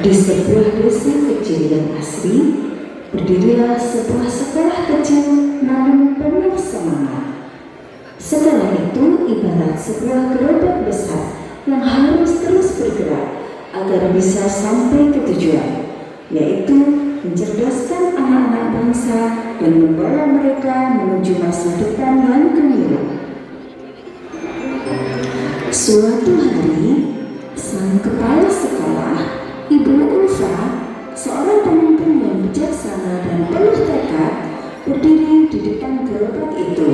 Di sebuah desa kecil yang asri, berdirilah sebuah sekolah kecil namun penuh semangat. Sekolah itu ibarat sebuah gerobak besar yang harus terus bergerak agar bisa sampai ke tujuan, yaitu mencerdaskan anak-anak bangsa dan membawa mereka menuju masa depan yang gemilang. Suatu hari, sang kepala sekolah, Ibu Ulfa, seorang pemimpin yang bijaksana dan penuh tekad, berdiri di depan gerobak itu.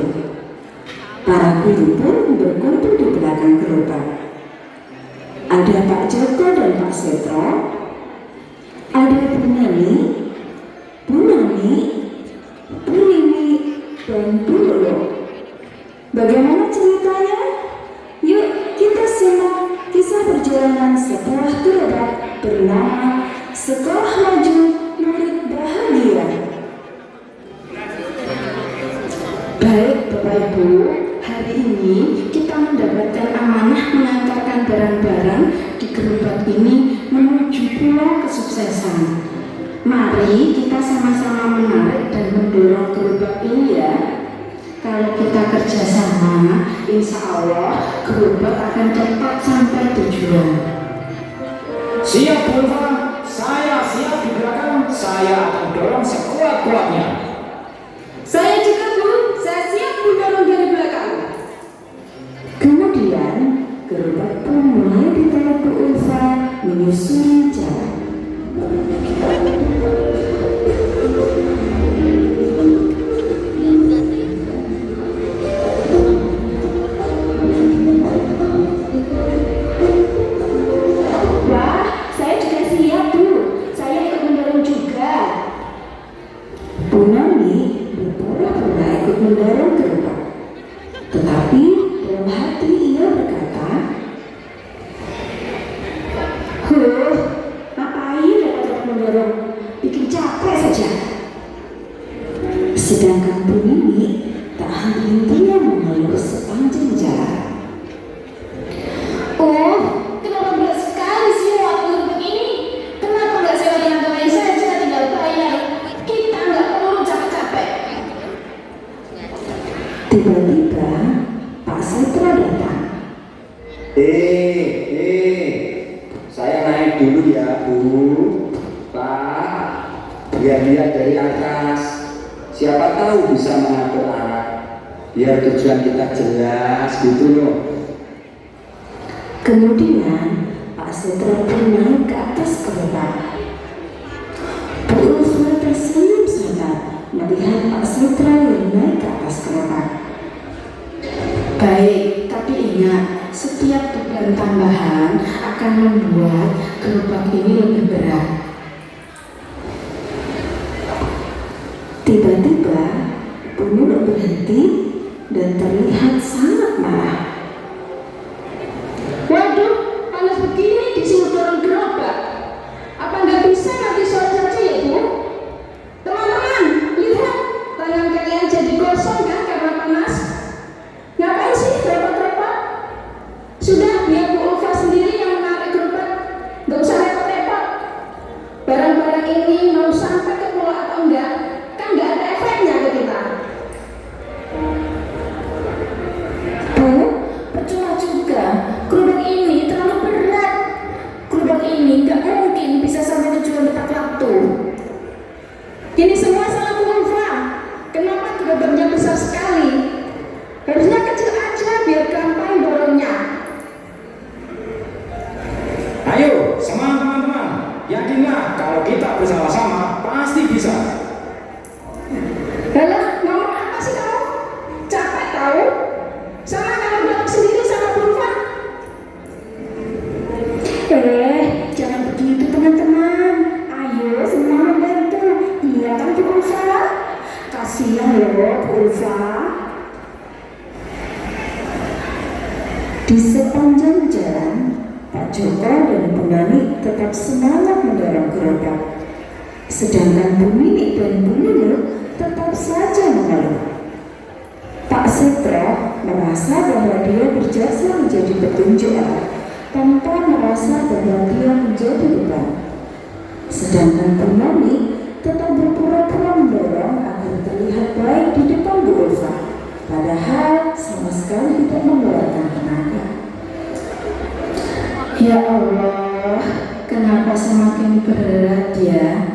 Para guru pun berkumpul di belakang gerobak. Ada Pak Joko dan Pak Setro, ada Bu Nani, Bu Nini, dan Bu Lolo. Bagaimana ceritanya? Yuk kita simak kisah perjalanan sebuah gerobak bernama Sekolah Maju Murid Bahagia. Baik Bapak Ibu, hari ini kita mendapatkan amanah mengantarkan barang-barang di gerobak ini menuju pulau kesuksesan. Mari kita sama-sama menarik dan mendorong gerobak ini ya. Kalau kita kerjasama, insya Allah gerobak akan cepat sampai tujuan. Siap Ulfa, saya siap di belakang, saya akan dorong sekuat-kuatnya. Saya juga Bu, saya siap mendorong dari belakang. Kemudian gerobak pun mulai ditarik Bu Ulfa menyusuri jalan. Mendorong gerobak, tetapi dalam hati ia berkata, ngapain dapat mendorong, bikin capek saja. Sedangkan Bu Nini tak henti-hentinya mengeluh sepanjang jalan. Kenapa berat sekali sih lewat gerobak ini? Kenapa nggak sewa dengan kalian saja, tinggal bayar? Kita nggak perlu capek-capek. Tiba-tiba Pak Setro datang. Saya naik dulu ya Bu. Pak, biar lihat dari atas. Siapa tahu bisa mengatur arah, biar tujuan kita jelas gitu loh. Kemudian Pak Setro pun naik ke atas gerobak. Bu Ulfa tersenyum sangat melihat Pak Setro yang naik ke atas gerobak. Baik, tapi ingat, setiap beban tambahan akan membuat gerobak ini lebih berat. Tiba-tiba Bu Nini berhenti dan terlihat sangat marah. Waduh, panas begini disuruh dorong gerobak. Apa nggak bisa nanti sore saja ya Bu? Teman-teman, lihat, tangan kalian jadi gosong kan karena panas? Ngapain sih repot-repot? Sudah, biar Bu Ulfa sendiri yang menarik gerobak. Nggak usah repot-repot. Barang-barang ini mau sampai ke pulau atau enggak, kan nggak ada efeknya ke kita. Bu, percuma juga. Gerobak ini terlalu berat. Gerobak ini nggak mungkin bisa sampai tujuan tepat waktu. Ini semua salah Bu Ulfa. Kenapa gerobaknya besar sekali? Harusnya kecil aja biar gampang dorongnya. Ayo, semangat teman-teman. Yakinlah kalau kita bersama-sama pasti bisa. Halah, ngomong apa sih kamu? Capek tahu? Sama kamu dorong sendiri sama Bu Ulfa. Jangan begitu teman-teman. Ayo semua membantu. Iya kan Bu Ulfa? Kasihan loh Bu Ulfa. Di sepanjang jalan, Pak Joko dan Bu Nani tetap semangat mendorong gerobak. Sedangkan Bu Nini dan Bu Lulu tetap saja mengeluh. Pak Setro merasa bahwa dia berjasa menjadi petunjuk arah tanpa merasa bahwa dia menjadi beban. Sedangkan Bu Noni tetap berpura-pura mendorong agar terlihat baik di depan Bu Ulfa, padahal sama sekali tidak mengeluarkan tenaga. Ya Allah, kenapa semakin berat ya?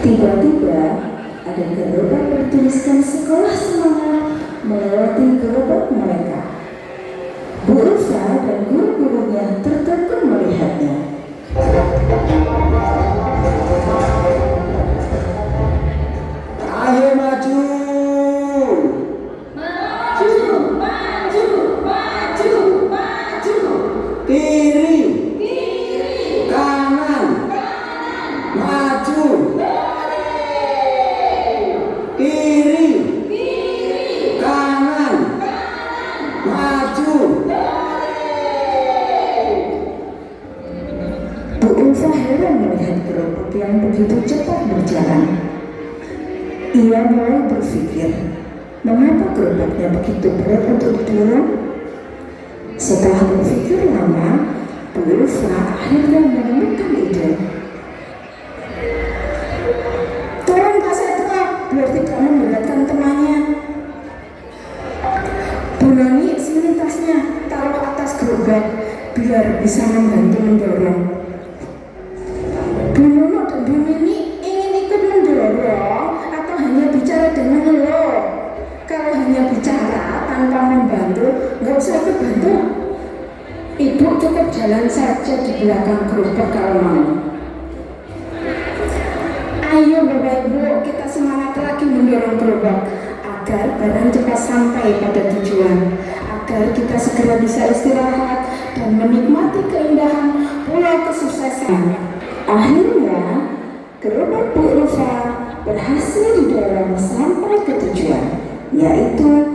Tiba-tiba ada gerobak bertuliskan sekolah semangat melewati gerobak mereka. Bu Ulfa dan guru-gurunya tertegun melihatnya. Ayo maju. Kiri. Kanan. Maju. Kiri. Kanan. Maju. Bu Ulfa heran melihat gerobak yang begitu cepat berjalan. Ia mulai berpikir, mengapa gerobaknya begitu berat untuk didorong? Setelah berpikir lama, Bu Ulfa akhirnya menemukan ide. Turun Pak Setra, biar tidak memberatkan temannya. Bu Noni, sini tasnya, taruh atas gerobak, biar bisa membantu mendorong. Bu Nono dan Bu Nini ingin ikut mendorong atau hanya bicara dengan lo? Kalau hanya bicara tanpa membantu, nggak usah ikut bantu. Ibu cukup jalan saja di belakang gerobak kalau mau. Ayo Bapak Ibu, kita semangat lagi mendorong gerobak agar barang cepat sampai pada tujuan, agar kita segera bisa istirahat dan menikmati keindahan pulau kesuksesan. Akhirnya, gerobak Bu Ulfa berhasil didorong sampai ke tujuan, yaitu